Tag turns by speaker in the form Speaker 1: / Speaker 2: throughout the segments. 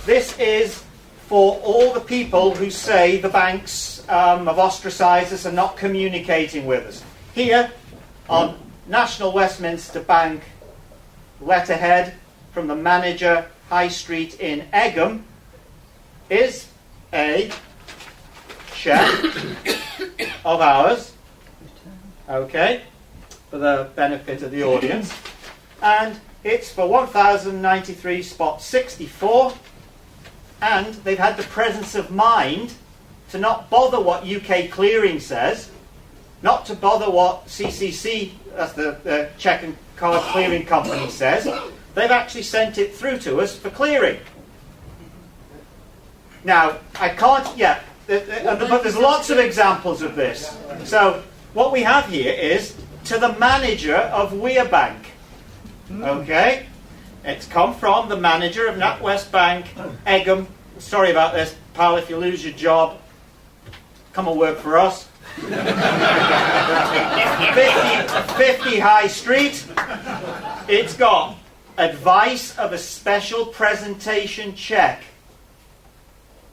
Speaker 1: this is for all the people who say the banks have ostracised us and not communicating with us. Here, on National Westminster Bank letterhead from the manager, High Street in Egham, is a cheque of ours, okay, for the benefit of the audience, and it's for 1,093 spot 64, and they've had the presence of mind to not bother what UK clearing says, not to bother what CCC, that's the cheque and card clearing company, says. They've actually sent it through to us for clearing. Now, I can't, but there's lots of examples of this. So, what we have here is to the manager of WeRe Bank. Okay? It's come from the manager of NatWest Bank, Egham. Sorry about this, pal, if you lose your job, come and work for us. 50 High Street. It's got advice of a special presentation cheque.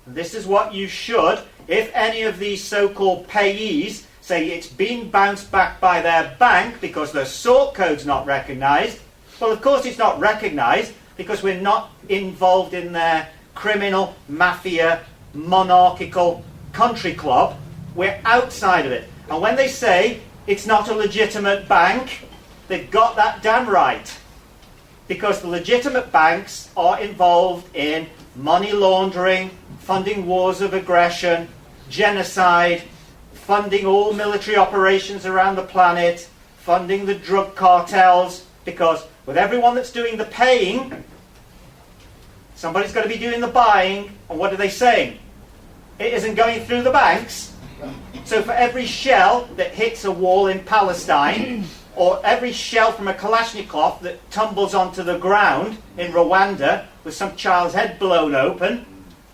Speaker 1: This is what you should, if any of these so-called payees say it's been bounced back by their bank because their sort code's not recognised. Well, of course it's not recognised because we're not involved in their criminal, mafia, monarchical country club. We're outside of it. And when they say it's not a legitimate bank, they've got that damn right. Because the legitimate banks are involved in money laundering, funding wars of aggression, genocide, funding all military operations around the planet, funding the drug cartels, because with everyone that's doing the paying, somebody's got to be doing the buying, and what are they saying? It isn't going through the banks. So for every shell that hits a wall in Palestine, or every shell from a Kalashnikov that tumbles onto the ground in Rwanda with some child's head blown open,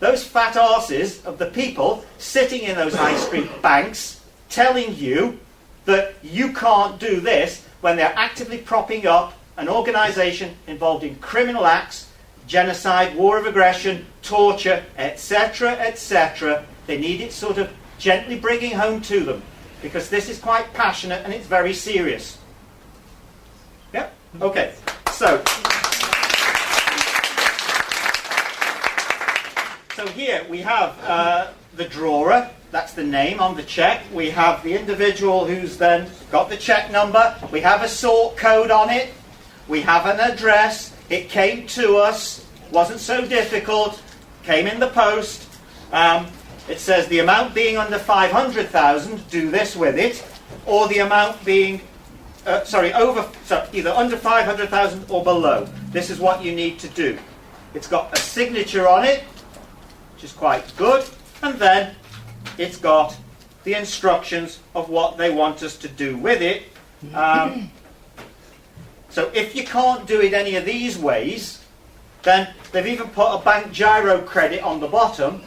Speaker 1: those fat arses of the people sitting in those high street banks telling you that you can't do this when they're actively propping up an organisation involved in criminal acts, genocide, war of aggression, torture, etc., etc. They need it sort of gently bringing home to them, because this is quite passionate and it's very serious. Yep. Okay. So here we have the drawer. That's the name on the cheque. We have the individual who's then got the cheque number. We have a sort code on it. We have an address. It came to us. Wasn't so difficult. Came in the post. It says the amount being under 500,000, do this with it, or the amount being, either under 500,000 or below. This is what you need to do. It's got a signature on it, which is quite good, and then it's got the instructions of what they want us to do with it. So if you can't do it any of these ways, then they've even put a bank gyro credit on the bottom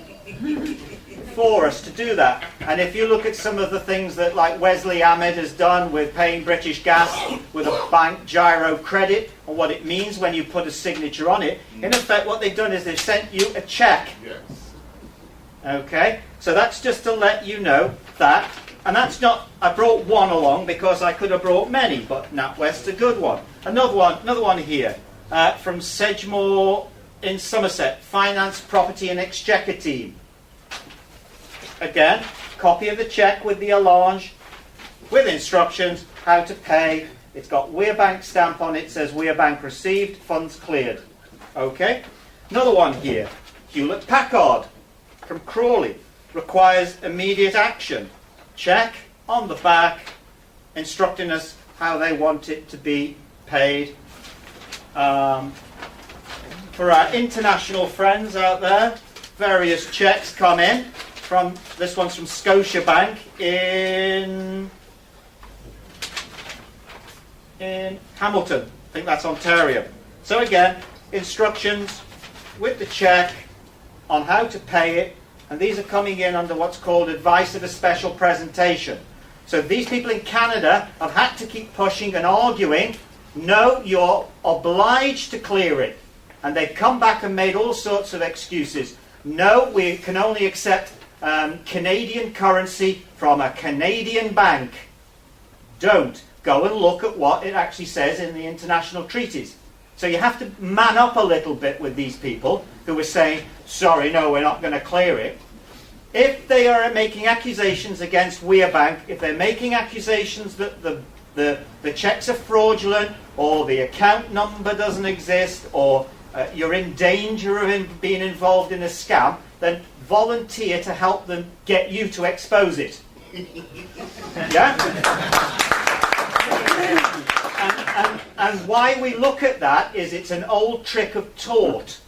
Speaker 1: for us to do that. And if you look at some of the things that like Wesley Ahmed has done with paying British Gas with a bank gyro credit, or what it means when you put a signature on it, in effect what they've done is they've sent you a cheque.
Speaker 2: Yes.
Speaker 1: Okay, so that's just to let you know that. And that's not, I brought one along because I could have brought many, but NatWest's a good one. Another one here, from Sedgemoor in Somerset, Finance, Property and Exchequer Team. Again, copy of the cheque with the allonge, with instructions how to pay. It's got WeRe Bank stamp on it, says WeRe Bank received, funds cleared. Okay, another one here, Hewlett Packard from Crawley, requires immediate action. Cheque on the back, instructing us how they want it to be paid. For our international friends out there, various cheques come in. This one's from Scotiabank in Hamilton. I think that's Ontario. So again, instructions with the cheque on how to pay it, and these are coming in under what's called advice of a special presentation. So these people in Canada have had to keep pushing and arguing, no, you're obliged to clear it. And they've come back and made all sorts of excuses. No, we can only accept Canadian currency from a Canadian bank. Don't. Go and look at what it actually says in the international treaties. So you have to man up a little bit with these people who are saying, sorry, no, we're not going to clear it. If they are making accusations against WeRe Bank, if they're making accusations that the checks are fraudulent, or the account number doesn't exist, or you're in danger of being involved in a scam, then volunteer to help them get you to expose it. Yeah? And why we look at that is it's an old trick of tort.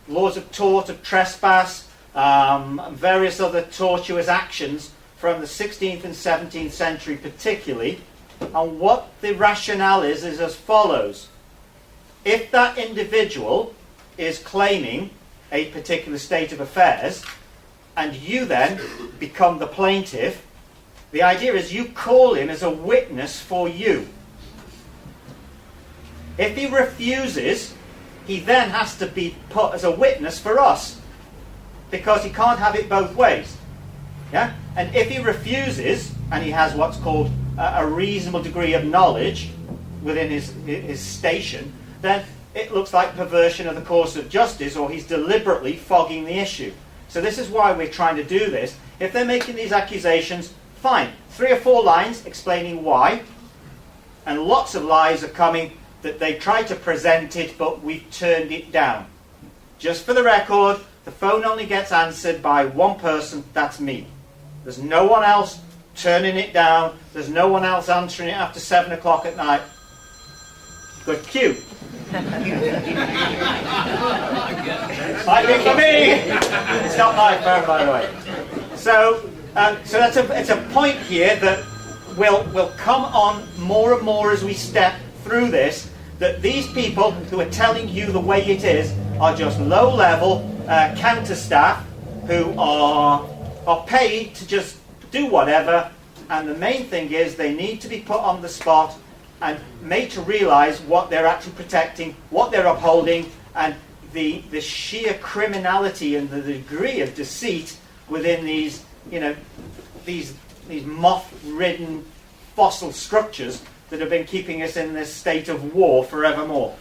Speaker 1: Laws of tort, of trespass, various other tortuous actions from the 16th and 17th century particularly. And what the rationale is as follows. If that individual is claiming a particular state of affairs, and you then become the plaintiff, the idea is you call him as a witness for you. If he refuses, he then has to be put as a witness for us, because he can't have it both ways. Yeah? And if he refuses, and he has what's called a reasonable degree of knowledge within his station, then it looks like perversion of the course of justice, or he's deliberately fogging the issue. So this is why we're trying to do this. If they're making these accusations, fine. 3 or 4 lines explaining why, and lots of lies are coming that they try to present it, but we've turned it down. Just for the record, the phone only gets answered by one person, that's me. There's no one else turning it down. There's no one else answering it after 7 o'clock at night. Good cue. Might be for me. It's not my phone, by the way. So it's a point here that will come on more and more as we step through this, that these people who are telling you the way it is are just low-level counter staff who are paid to just do whatever, and the main thing is they need to be put on the spot and made to realise what they're actually protecting, what they're upholding, and the sheer criminality and the degree of deceit within these moth-ridden fossil structures that have been keeping us in this state of war forevermore.